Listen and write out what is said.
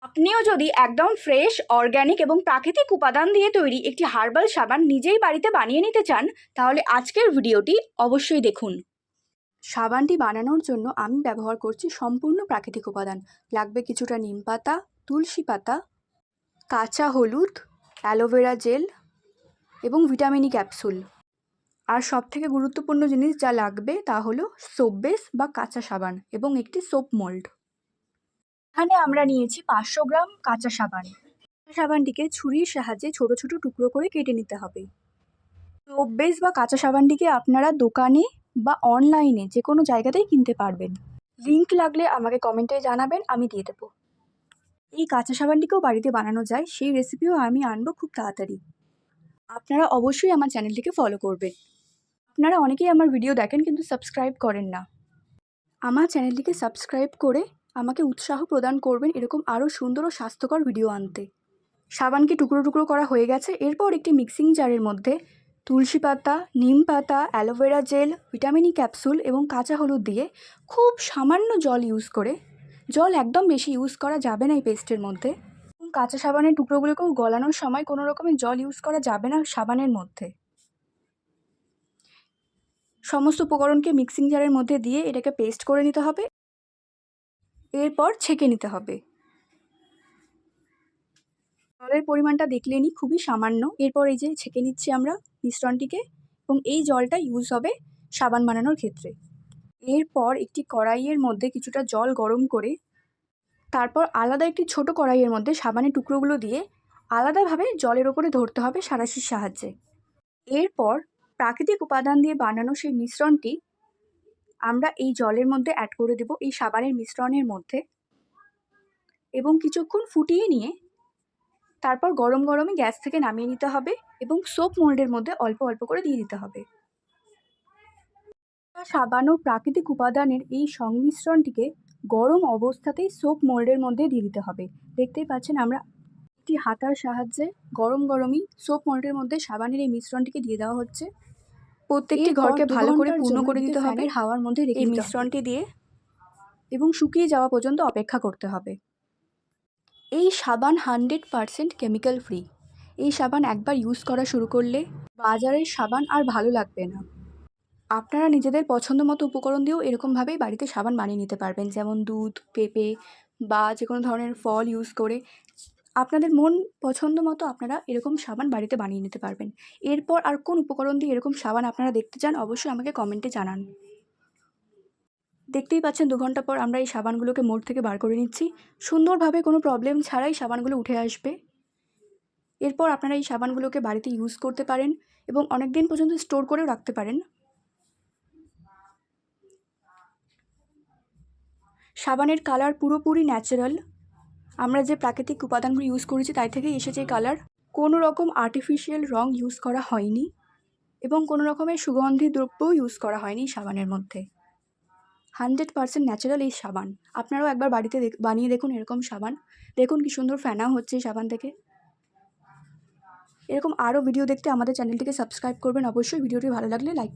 আপনিও যদি একদম ফ্রেশ, অর্গ্যানিক এবং প্রাকৃতিক উপাদান দিয়ে তৈরি একটি হার্বাল সাবান নিজেই বাড়িতে বানিয়ে নিতে চান, তাহলে আজকের ভিডিওটি অবশ্যই দেখুন। সাবানটি বানানোর জন্য আমি ব্যবহার করছি সম্পূর্ণ প্রাকৃতিক উপাদান। লাগবে কিছুটা নিম পাতা, তুলসী পাতা, কাঁচা হলুদ, অ্যালোভেরা জেল এবং ভিটামিন ই ক্যাপসুল। আর সবথেকে গুরুত্বপূর্ণ জিনিস যা লাগবে তা হলো সোপ বেস বা কাঁচা সাবান এবং একটি সোপ মোল্ড। এখানে আমরা নিয়েছি 500 গ্রাম কাঁচা সাবান। সাবানটিকে ছুরির সাহায্যে ছোট ছোট টুকরো করে কেটে নিতে হবে। সোপ বেস বা কাঁচা সাবানটিকে আপনারা দোকানে বা অনলাইনে যে কোনো জায়গাতেই কিনতে পারবেন। লিংক লাগলে আমাকে কমেন্টে জানাবেন, আমি দিয়ে দেবো। এই কাঁচা সাবানটিকেও বাড়িতে বানানো যায়, সেই রেসিপিও আমি আনবো খুব তাড়াতাড়ি। আপনারা অবশ্যই আমার চ্যানেলটিকে ফলো করবেন। আপনারা অনেকেই আমার ভিডিও দেখেন কিন্তু সাবস্ক্রাইব করেন না। আমার চ্যানেলটিকে সাবস্ক্রাইব করে আমাকে উৎসাহ প্রদান করবেন এরকম আরও সুন্দর ও স্বাস্থ্যকর ভিডিও আনতে। সাবানকে টুকরো টুকরো করা হয়ে গেছে। এরপর একটি মিক্সিং জারের মধ্যে তুলসী পাতা, নিম পাতা, aloe vera gel, vitamin E capsule এবং কাঁচা হলুদ দিয়ে খুব সামান্য জল ইউজ করে, জল একদম বেশি ইউজ করা যাবে না এই পেস্টের মধ্যে। কাঁচা সাবানের টুকরোগুলোকেও গলানোর সময় কোনো রকমের জল ইউজ করা যাবে না সাবানের মধ্যে। সমস্ত উপকরণকে মিক্সিং জারের মধ্যে দিয়ে এটাকে পেস্ট করে নিতে হবে। এরপর ছেঁকে নিতে হবে। জলের পরিমাণটা দেখলেনই, খুবই সামান্য। এরপর এই যে ছেঁকে নিচ্ছি আমরা মিশ্রণটিকে, এবং এই জলটা ইউজ হবে সাবান বানানোর ক্ষেত্রে। এরপর একটি কড়াইয়ের মধ্যে কিছুটা জল গরম করে তারপর আলাদা একটি ছোট কড়াইয়ের মধ্যে সাবানের টুকরোগুলো দিয়ে আলাদাভাবে জলের ওপরে ধরতে হবে সাঁড়াশির সাহায্যে। এরপর প্রাকৃতিক উপাদান দিয়ে বানানো সেই মিশ্রণটি আমরা এই জলের মধ্যে অ্যাড করে দেব, এই সাবানের মিশ্রণের মধ্যে, এবং কিছুক্ষণ ফুটিয়ে নিয়ে তারপর গরম গরমে গ্যাস থেকে নামিয়ে নিতে হবে এবং সোপ মোল্ডের মধ্যে অল্প অল্প করে দিয়ে দিতে হবে। সাবান ও প্রাকৃতিক উপাদানের এই সংমিশ্রণটিকে গরম অবস্থাতেই সোপ মোল্ডের মধ্যে দিয়ে দিতে হবে। দেখতেই পাচ্ছেন আমরা একটি হাতার সাহায্যে গরম গরমই সোপ মোল্ডের মধ্যে সাবানের এই মিশ্রণটিকে দিয়ে দেওয়া হচ্ছে। প্রত্যেকটি ঘরকে ভালো করে পূর্ণ করে দিতে হবে হাওয়ার মধ্যে রেখে এই মিশ্রণটি দিয়ে, এবং শুকিয়ে যাওয়া পর্যন্ত অপেক্ষা করতে হবে। এই সাবান 100% কেমিক্যাল ফ্রি। এই সাবান একবার ইউজ করা শুরু করলে বাজারের সাবান আর ভালো লাগবে না। আপনারা নিজেদের পছন্দ মতো উপকরণ দিয়েও এরকমভাবেই বাড়িতে সাবান বানিয়ে নিতে পারবেন, যেমন দুধ, পেঁপে বা যে কোনো ধরনের ফল ইউজ করে আপনাদের মন পছন্দ মতো আপনারা এরকম সাবান বাড়িতে বানিয়ে নিতে পারবেন। এরপর আর কোন উপকরণ দিয়ে এরকম সাবান আপনারা দেখতে চান অবশ্যই আমাকে কমেন্টে জানান। দেখতেই পাচ্ছেন 2 ঘন্টা পর আমরা এই সাবানগুলোকে মোড় থেকে বার করে নিচ্ছি। সুন্দরভাবে কোনো প্রবলেম ছাড়াই সাবানগুলো উঠে আসবে। এরপর আপনারা এই সাবানগুলোকে বাড়িতে ইউজ করতে পারেন এবং অনেক দিন পর্যন্ত স্টোর করেও রাখতে পারেন। সাবানের কালার পুরোপুরি ন্যাচারাল। আমরা যে প্রাকৃতিক উপাদানগুলো ইউজ করেছি তাই থেকেই এসেছে এই কালার। কোনো রকম আর্টিফিশিয়াল রং ইউজ করা হয়নি এবং কোনো রকমের সুগন্ধি দ্রব্যও ইউজ করা হয়নি এই সাবানের মধ্যে। 100% ন্যাচারাল এই সাবান। আপনারাও একবার বাড়িতে বানিয়ে দেখুন এরকম সাবান। দেখুন কি সুন্দর ফেনা হচ্ছে এই সাবান থেকে। এরকম আরও ভিডিও দেখতে আমাদের চ্যানেলটিকে সাবস্ক্রাইব করবেন অবশ্যই। ভিডিওটি ভালো লাগলে লাইক